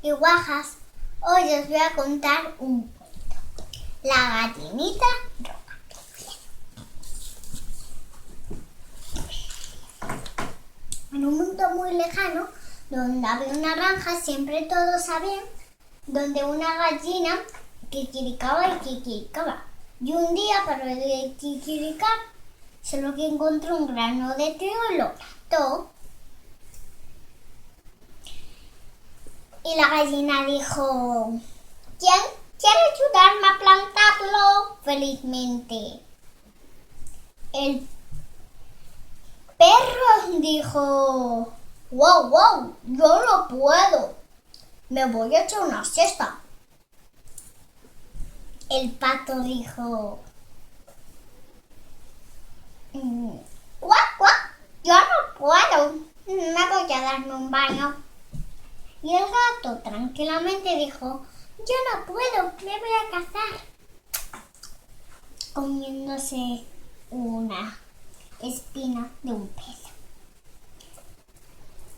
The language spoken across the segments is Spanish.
y guajas. Hoy os voy a contar un cuento. La gallinita roja. En un mundo muy lejano, donde había una granja, siempre todos sabían, donde una gallina kikiricaba y kikiricaba. Y un día, para de kikiricar, solo que encontró un grano de trigo y lo plantó. Y la gallina dijo: ¿quién quiere ayudarme a plantarlo felizmente? El perro dijo: wow, yo no puedo. Me voy a echar una siesta. El pato dijo: cuac, yo no puedo. Me voy a darme un baño. Y el gato tranquilamente dijo: yo no puedo, me voy a cazar. Comiéndose una espina de un pez.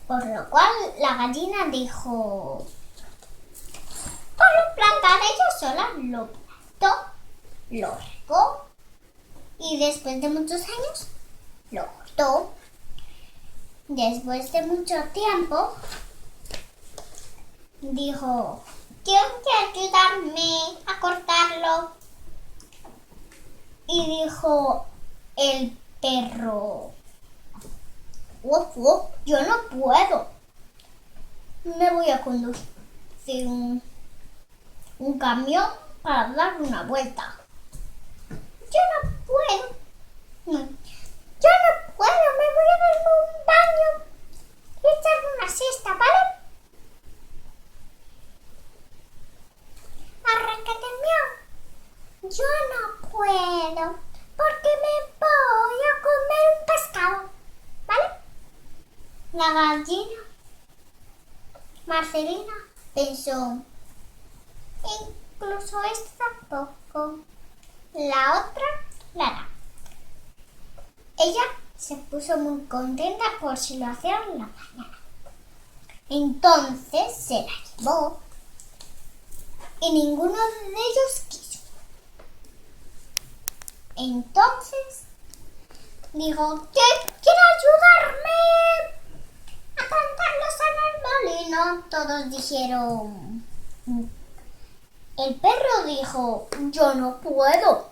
Por lo cual la gallina dijo: pues lo plantaré yo sola. Lo plantó, lo regó y después de muchos años lo cortó. Después de mucho tiempo dijo: ¿quién quiere ayudarme a cortarlo? Y dijo el perro: uf, yo no puedo. Me voy a conducir un camión para dar una vuelta. Yo no puedo. Yo no puedo, me voy a darme un baño y echarme una siesta, ¿vale? Arráncate, miau. Yo no puedo porque me voy a comer un pescado, ¿vale? La gallina Marcelina pensó: incluso esta tampoco. La otra la hará. Ella se puso muy contenta por si lo hacía en la mañana. Entonces se la llevó y ninguno de ellos quiso. Entonces dijo: ¿quién quiere ayudarme a plantarlos en el molino? Todos dijeron. El perro dijo: yo no puedo.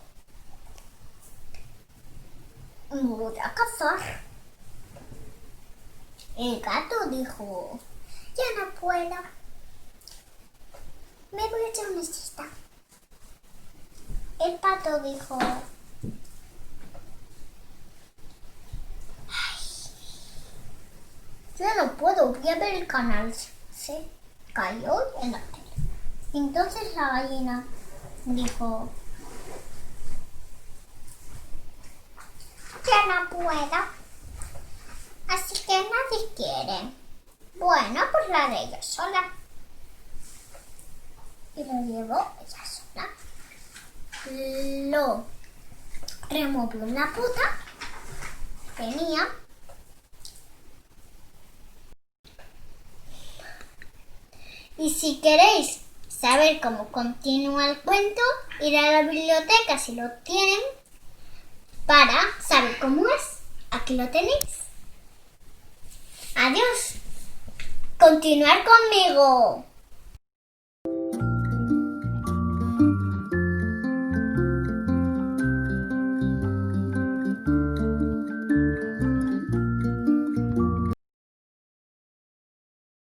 Me voy a cazar. El gato dijo: yo no puedo. Me voy a echar una siesta. El pato dijo: yo no puedo, voy a ver el canal. Se cayó en la tele. Entonces la gallina dijo: yo no puedo. Así que nadie quiere. Bueno, pues la haré yo sola. Y lo llevó ella sola. Lo removió una puta que tenía. Y si queréis saber cómo continúa el cuento, ir a la biblioteca si lo tienen para saber cómo es. Aquí lo tenéis. Adiós. Continuar conmigo.